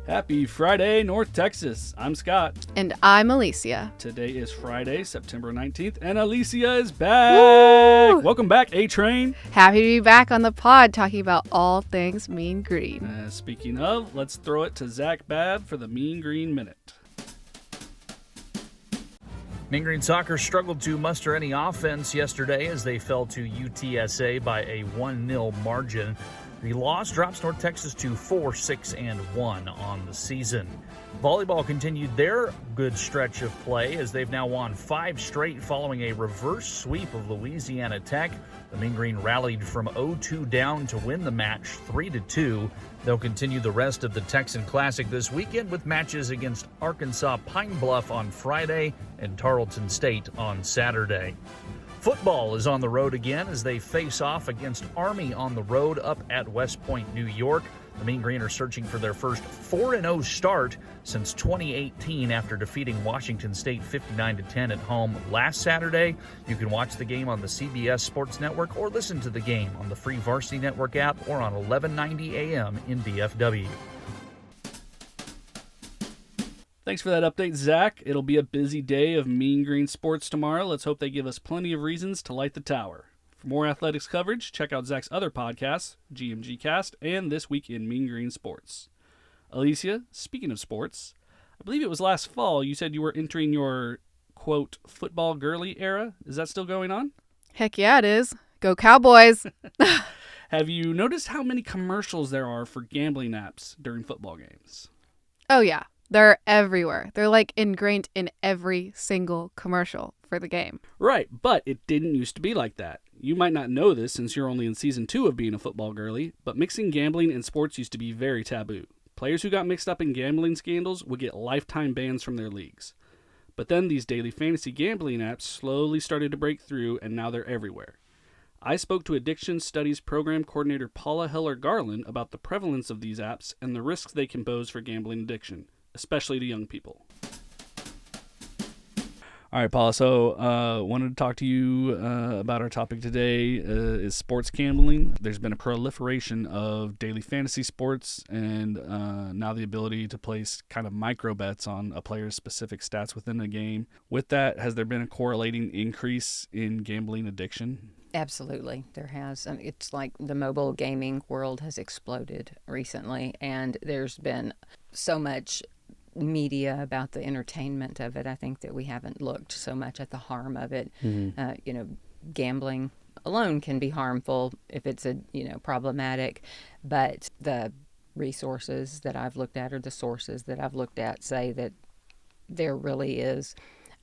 Happy Friday, North Texas. I'm Scott. And I'm Alicia. Today is Friday, September 19th, and Alicia is back. Woo! Welcome back, A-Train. Happy to be back on the pod talking about all things Mean Green. Speaking of, let's throw it to Zach Babb for the Mean Green Minute. Mean Green Soccer struggled to muster any offense yesterday as they fell to UTSA by a 1-0 margin. The loss drops North Texas to 4-6-1 on the season. Volleyball continued their good stretch of play as they've now won 5 straight following a reverse sweep of Louisiana Tech. The Mean Green rallied from 0-2 down to win the match 3-2. They'll continue the rest of the Texan Classic this weekend with matches against Arkansas Pine Bluff on Friday and Tarleton State on Saturday. Football is on the road again as they face off against Army on the road up at West Point, New York. The Mean Green are searching for their first 4-0 start since 2018 after defeating Washington State 59-10 at home last Saturday. You can watch the game on the CBS Sports Network or listen to the game on the free Varsity Network app or on 1190 AM in DFW. Thanks for that update, Zach. It'll be a busy day of Mean Green sports tomorrow. Let's hope they give us plenty of reasons to light the tower. For more athletics coverage, check out Zach's other podcasts, GMG Cast and This Week in Mean Green Sports. Alicia, speaking of sports, I believe it was last fall you said you were entering your, quote, football girly era. Is that still going on? Heck yeah, it is. Go Cowboys. Have you noticed how many commercials there are for gambling apps during football games? Oh, yeah. They're everywhere. They're like ingrained in every single commercial for the game. Right, but it didn't used to be like that. You might not know this since you're only in season 2 of being a football girly, but mixing gambling and sports used to be very taboo. Players who got mixed up in gambling scandals would get lifetime bans from their leagues. But then these daily fantasy gambling apps slowly started to break through, and now they're everywhere. I spoke to Addiction Studies Program Coordinator Paula Heller Garland about the prevalence of these apps and the risks they can pose for gambling addiction, especially to young people. All right, Paula, so wanted to talk to you about our topic today is sports gambling. There's been a proliferation of daily fantasy sports and now the ability to place kind of micro bets on a player's specific stats within a game. With that, has there been a correlating increase in gambling addiction? Absolutely, there has. It's like the mobile gaming world has exploded recently, and there's been so much media about the entertainment of it. I think that we haven't looked so much at the harm of it. Mm-hmm. Gambling alone can be harmful if it's problematic, but the resources that I've looked at or the sources that I've looked at say that there really is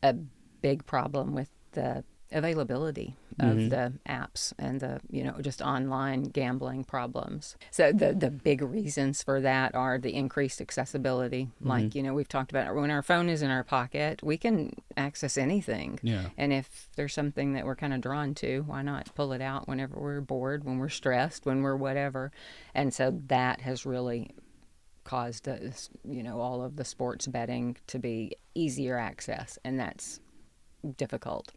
a big problem with the availability of the apps and the just online gambling problems. So the big reasons for that are the increased accessibility. Like we've talked about, when our phone is in our pocket, we can access anything. And if there's something that we're kind of drawn to, why not pull it out whenever we're bored, when we're stressed, when we're whatever. And so that has really caused all of the sports betting to be easier access, and that's difficult.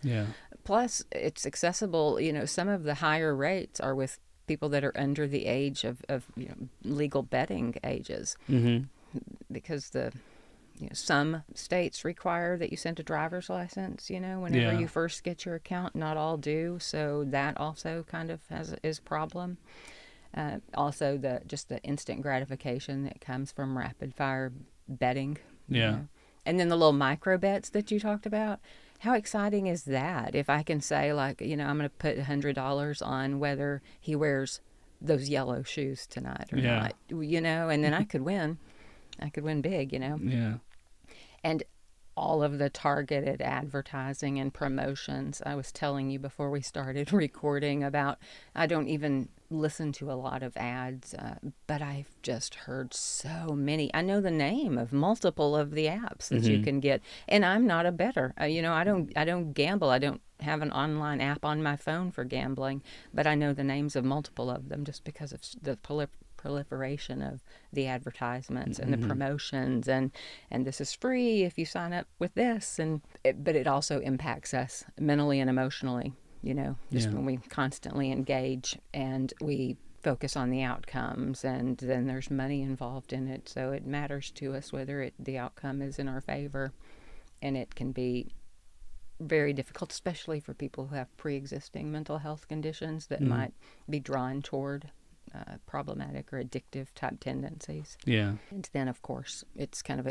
Plus, it's accessible. Some of the higher rates are with people that are under the age of legal betting ages, because some states require that you send a driver's license. Whenever you first get your account, not all do. So that also kind of is a problem. Also, the instant gratification that comes from rapid fire betting. And then the little micro bets that you talked about. How exciting is that? If I can say, like, I'm going to put $100 on whether he wears those yellow shoes tonight or not, and then I could win. I could win big, And all of the targeted advertising and promotions. I was telling you before we started recording about, I don't even listen to a lot of ads, but I've just heard so many. I know the name of multiple of the apps that you can get, and I'm not a bettor. I don't gamble. I don't have an online app on my phone for gambling, but I know the names of multiple of them just because of the proliferation of the advertisements and the promotions, and this is free if you sign up with this, but it also impacts us mentally and emotionally, when we constantly engage and we focus on the outcomes, and then there's money involved in it. So it matters to us whether the outcome is in our favor. And it can be very difficult, especially for people who have pre-existing mental health conditions that might be drawn toward problematic or addictive type tendencies. Yeah. And then, of course, it's kind of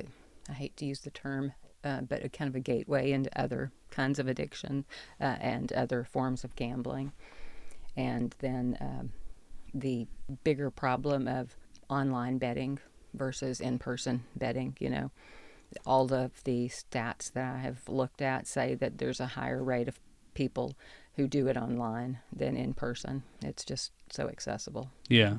I hate to use the term, but a kind of a gateway into other kinds of addiction and other forms of gambling. And then the bigger problem of online betting versus in-person betting, all of the stats that I have looked at say that there's a higher rate of people who do it online than in person. It's just so accessible. Yeah.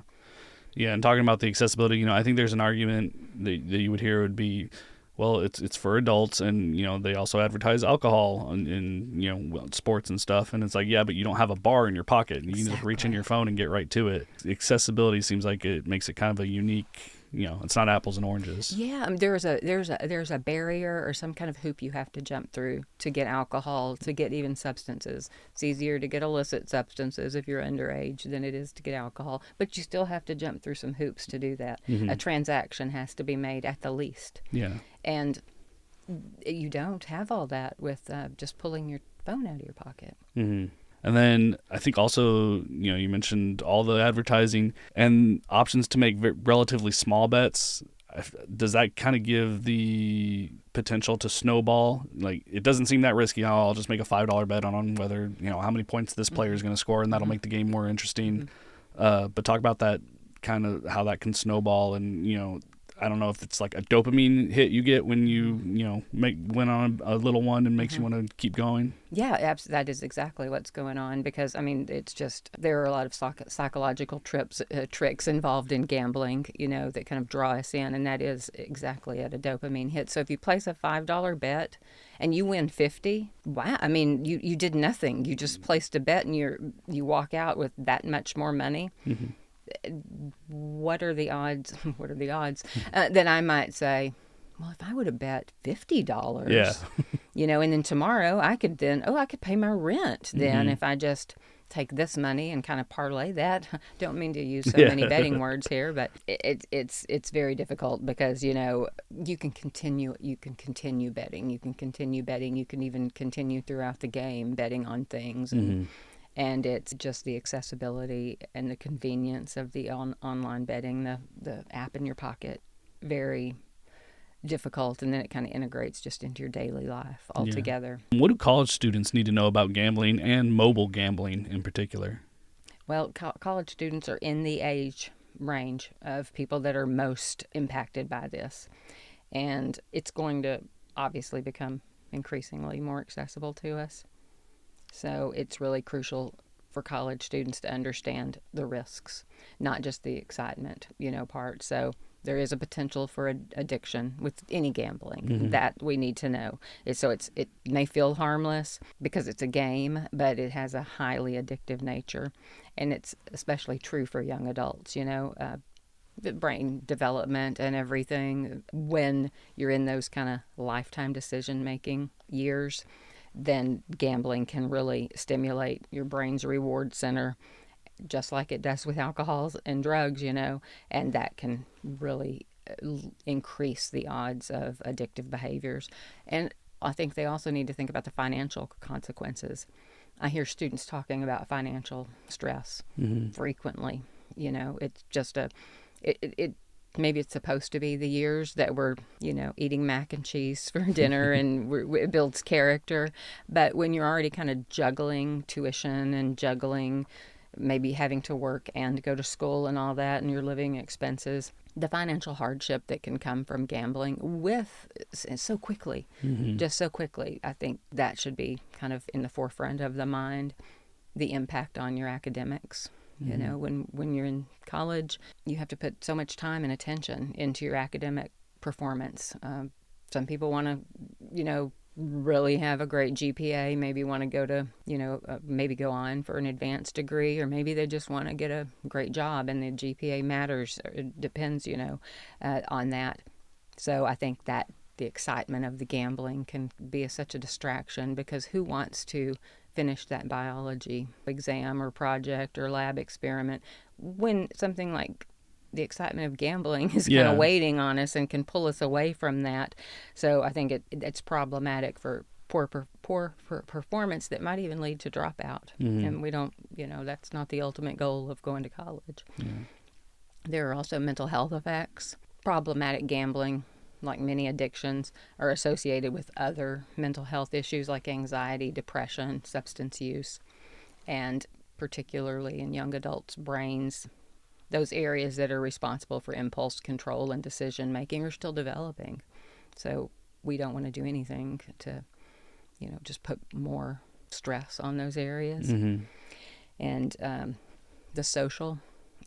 Yeah, and talking about the accessibility, I think there's an argument that you would hear would be, well, it's for adults, and they also advertise alcohol in sports and stuff, and it's like, yeah, but you don't have a bar in your pocket. You can just reach in your phone and get right to it. Accessibility seems like it makes it kind of a unique. It's not apples and oranges. Yeah, there's a barrier or some kind of hoop you have to jump through to get alcohol, to get even substances. It's easier to get illicit substances if you're underage than it is to get alcohol, but you still have to jump through some hoops to do that. A transaction has to be made at the least. Yeah. And you don't have all that with just pulling your phone out of your pocket. Mm-hmm. And then I think also, you mentioned all the advertising and options to make relatively small bets. Does that kind of give the potential to snowball? Like, it doesn't seem that risky. I'll just make a $5 bet on whether, how many points this player is going to score, and that'll make the game more interesting. But talk about that, kind of how that can snowball, and, I don't know if it's like a dopamine hit you get when you win on a little one and makes you want to keep going. Yeah, that is exactly what's going on, because it's just there are a lot of psychological tricks involved in gambling, that kind of draw us in, and that is exactly at a dopamine hit. So if you place a $5 bet and you win 50, wow! I mean, you did nothing. You just placed a bet, and you walk out with that much more money. Mm-hmm. What are the odds? Then I might say, well, if I would have bet $50, and then tomorrow I could pay my rent. Then if I just take this money and kind of parlay that. Don't mean to use so many betting words here, but it's very difficult because you can continue betting. You can even continue throughout the game betting on things. And it's just the accessibility and the convenience of the online betting, the app in your pocket, very difficult. And then it kind of integrates just into your daily life altogether. Yeah. What do college students need to know about gambling and mobile gambling in particular? Well, college students are in the age range of people that are most impacted by this. And it's going to obviously become increasingly more accessible to us. So it's really crucial for college students to understand the risks, not just the excitement, part. So there is a potential for addiction with any gambling that we need to know. It may feel harmless because it's a game, but it has a highly addictive nature. And it's especially true for young adults, the brain development and everything. When you're in those kind of lifetime decision-making years, then gambling can really stimulate your brain's reward center, just like it does with alcohol and drugs, and that can really increase the odds of addictive behaviors. And I think they also need to think about the financial consequences. I hear students talking about financial stress frequently. It's just maybe it's supposed to be the years that we're, eating mac and cheese for dinner and it builds character. But when you're already kind of juggling tuition and juggling maybe having to work and go to school and all that and your living expenses, the financial hardship that can come from gambling so quickly, I think that should be kind of in the forefront of the mind, the impact on your academics. When you're in college, you have to put so much time and attention into your academic performance. Some people want to, really have a great GPA, maybe want to go to, maybe go on for an advanced degree, or maybe they just want to get a great job and the GPA matters. It depends, on that. So I think that the excitement of the gambling can be such a distraction, because who wants to finish that biology exam or project or lab experiment, when something like the excitement of gambling is kind of waiting on us and can pull us away from that. So I think it's problematic for poor performance that might even lead to dropout. And we don't, that's not the ultimate goal of going to college. There are also mental health effects. Problematic gambling, like many addictions, are associated with other mental health issues like anxiety, depression, substance use, and particularly in young adults' brains, those areas that are responsible for impulse control and decision making are still developing. So we don't want to do anything to, just put more stress on those areas. And the social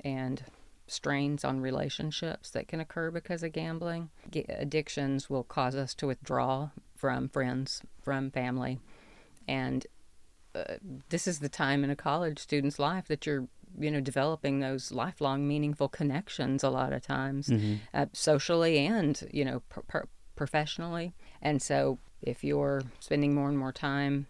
and strains on relationships that can occur because of gambling. Addictions will cause us to withdraw from friends, from family. And this is the time in a college student's life that you're developing those lifelong meaningful connections a lot of times, socially and, professionally. And so if you're spending more and more time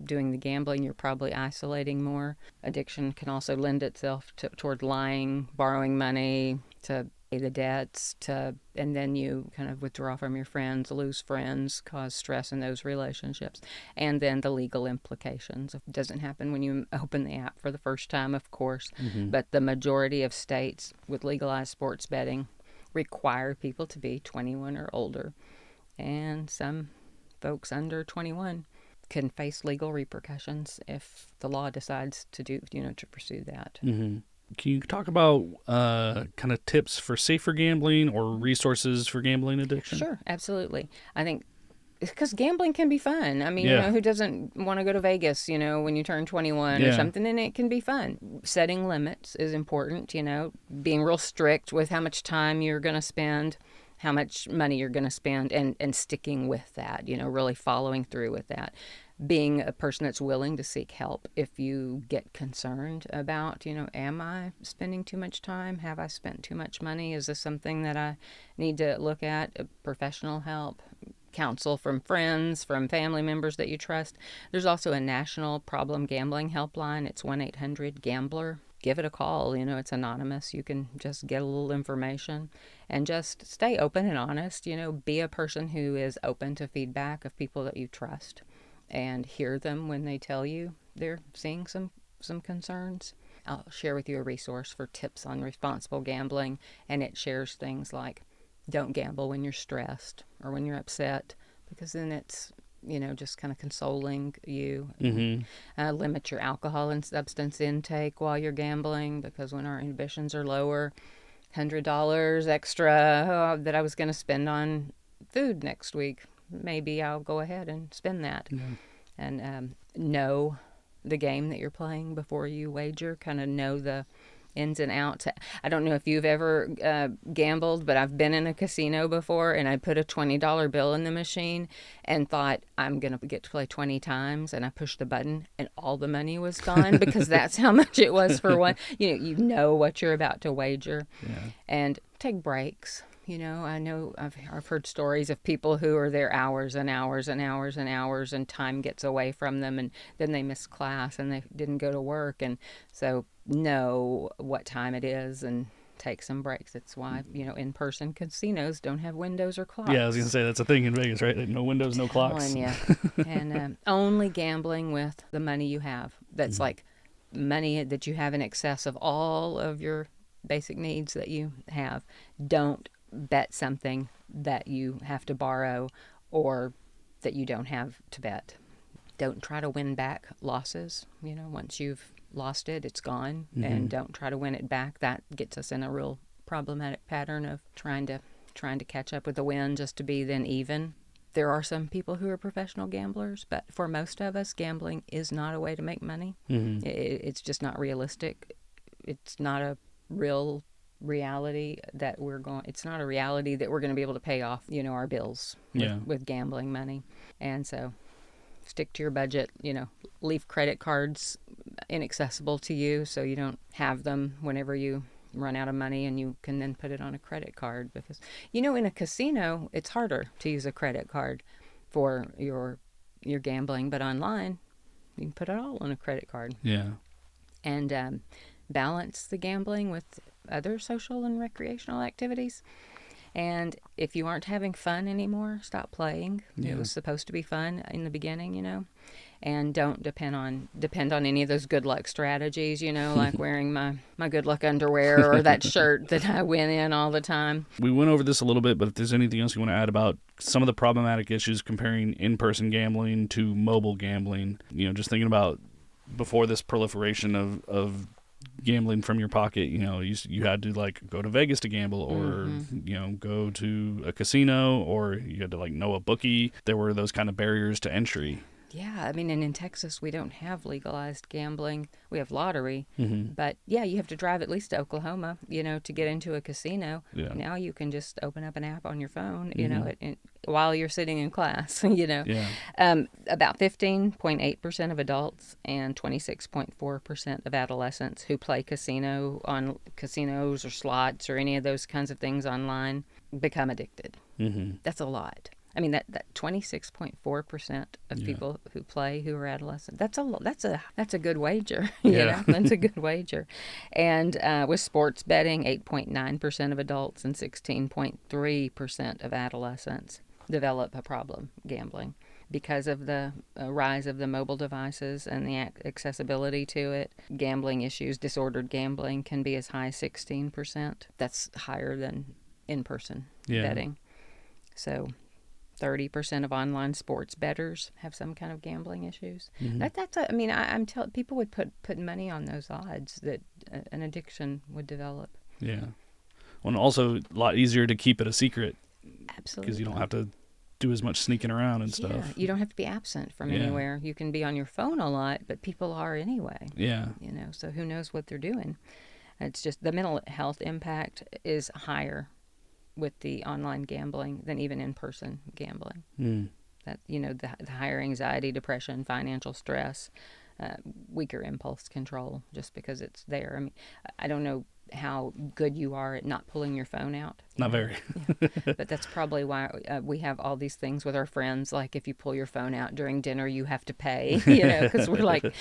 doing the gambling, you're probably isolating more. Addiction can also lend itself toward lying, borrowing money to pay the debts, and then you kind of withdraw from your friends, lose friends, cause stress in those relationships. And then the legal implications. It doesn't happen when you open the app for the first time, of course, but the majority of states with legalized sports betting require people to be 21 or older. And some folks under 21 can face legal repercussions if the law decides to to pursue that. Can you talk about kind of tips for safer gambling or resources for gambling addiction? Sure, absolutely. I think because gambling can be fun. I mean, Yeah. who doesn't want to go to Vegas, when you turn 21 or something, and it can be fun. Setting limits is important, being real strict with how much time you're going to spend, how much money you're going to spend, and sticking with that, really following through with that. Being a person that's willing to seek help if you get concerned about, am I spending too much time? Have I spent too much money? Is this something that I need to look at? Professional help, counsel from friends, from family members that you trust. There's also a national problem gambling helpline. It's 1-800-GAMBLER. Give it a call. It's anonymous. You can just get a little information and just stay open and honest. Be a person who is open to feedback of people that you trust and hear them when they tell you they're seeing some concerns. I'll share with you a resource for tips on responsible gambling, and it shares things like don't gamble when you're stressed or when you're upset, because then it's just kind of consoling you. Limit your alcohol and substance intake while you're gambling, because when our inhibitions are lower, $100 extra that I was going to spend on food next week, maybe I'll go ahead and spend that. And know the game that you're playing before you wager. Kind of know the ins and outs. I don't know if you've ever gambled, but I've been in a casino before, and I put a $20 bill in the machine and thought I'm going to get to play 20 times, and I pushed the button and all the money was gone because that's how much it was for one. You know what you're about to wager. And take breaks. I know I've heard stories of people who are there hours and hours and hours and hours, and time gets away from them, and then they miss class and they didn't go to work. And so know what time it is and take some breaks. That's why, in-person casinos don't have windows or clocks. Yeah, I was going to say that's a thing in Vegas, right? No windows, no clocks. And only gambling with the money you have. That's like money that you have in excess of all of your basic needs that you have. Don't bet something that you have to borrow or that you don't have to bet. Don't try to win back losses. Once you've lost it, it's gone. And don't try to win it back. That gets us in a real problematic pattern of trying to catch up with the win just to be then even. There are some people who are professional gamblers, but for most of us, gambling is not a way to make money. It's just not realistic. It's not a real reality that it's not a reality that we're going to be able to pay off, our bills with gambling money. And so stick to your budget, leave credit cards inaccessible to you so you don't have them whenever you run out of money, and you can then put it on a credit card, because, in a casino, it's harder to use a credit card for your gambling, but online, You can put it all on a credit card. Yeah. And balance the gambling with other social and recreational activities. And if you aren't having fun anymore, stop playing. Yeah. It was supposed to be fun in the beginning, and don't depend on any of those good luck strategies, like wearing my good luck underwear or that shirt that I win in all the time. We went over this a little bit, but if there's anything else you want to add about some of the problematic issues comparing in-person gambling to mobile gambling, just thinking about before this proliferation of gambling from your pocket, you had to like go to Vegas to gamble, or go to a casino, or you had to like know a bookie. There were those kind of barriers to entry. Yeah, I mean, and in Texas, we don't have legalized gambling. We have lottery. Mm-hmm. But, yeah, you have to drive at least to Oklahoma, to get into a casino. Yeah. Now you can just open up an app on your phone, Mm-hmm. while you're sitting in class, Yeah. About 15.8% of adults and 26.4% of adolescents who play on casinos or slots or any of those kinds of things online become addicted. Mm-hmm. That's a lot. I mean, that 26.4% of people who play who are adolescent. That's a good wager. That's a good wager. And with sports betting, 8.9% of adults and 16.3% of adolescents develop a problem gambling because of the rise of the mobile devices and the accessibility to it. Gambling issues, disordered gambling, can be as high as 16%. That's higher than in-person betting. So 30% of online sports bettors have some kind of gambling issues. Mm-hmm. I'm telling people would put money on those odds that an addiction would develop. Yeah. Well, and also a lot easier to keep it a secret. Absolutely. Because you don't have to do as much sneaking around and stuff. Yeah, you don't have to be absent from anywhere. You can be on your phone a lot, but people are anyway. Yeah. So who knows what they're doing? It's just the mental health impact is higher with the online gambling than even in-person gambling. That the higher anxiety, depression, financial stress, weaker impulse control, just because it's there. I mean, I don't know how good you are at not pulling your phone out. Not very. But that's probably why we have all these things with our friends. Like if you pull your phone out during dinner, you have to pay. Because we're like,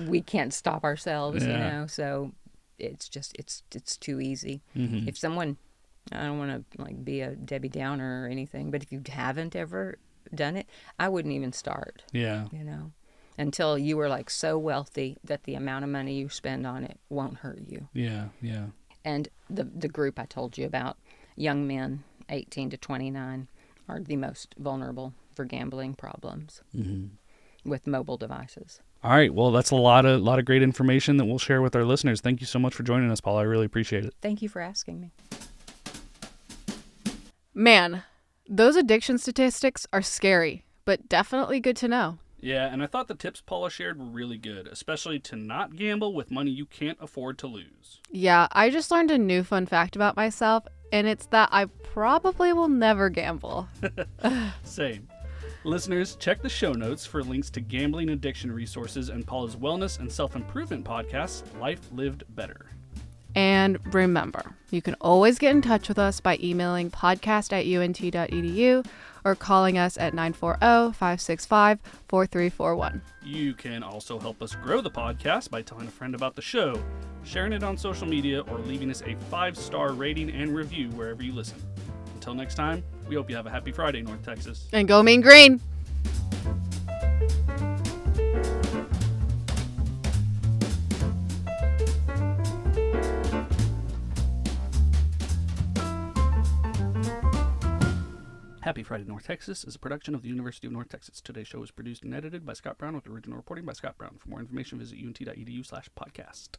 we can't stop ourselves. So it's just it's too easy. Mm-hmm. If someone, I don't want to like be a Debbie Downer or anything, but if you haven't ever done it, I wouldn't even start. Yeah. Until you were like so wealthy that the amount of money you spend on it won't hurt you. Yeah, yeah. And the group I told you about, young men 18 to 29, are the most vulnerable for gambling problems with mobile devices. All right. Well, that's a lot of great information that we'll share with our listeners. Thank you so much for joining us, Paula. I really appreciate it. Thank you for asking me. Man, those addiction statistics are scary, but definitely good to know. Yeah, and I thought the tips Paula shared were really good, especially to not gamble with money you can't afford to lose. Yeah, I just learned a new fun fact about myself, and it's that I probably will never gamble. Same. Listeners, check the show notes for links to gambling addiction resources and Paula's wellness and self-improvement podcast, Life Lived Better. And remember, you can always get in touch with us by emailing podcast@unt.edu or calling us at 940-565-4341. You can also help us grow the podcast by telling a friend about the show, sharing it on social media, or leaving us a 5-star rating and review wherever you listen. Until next time, we hope you have a happy Friday, North Texas. And go Mean Green! Happy Friday, North Texas is a production of the University of North Texas. Today's show was produced and edited by Scott Brown with original reporting by Scott Brown. For more information, visit unt.edu/podcast.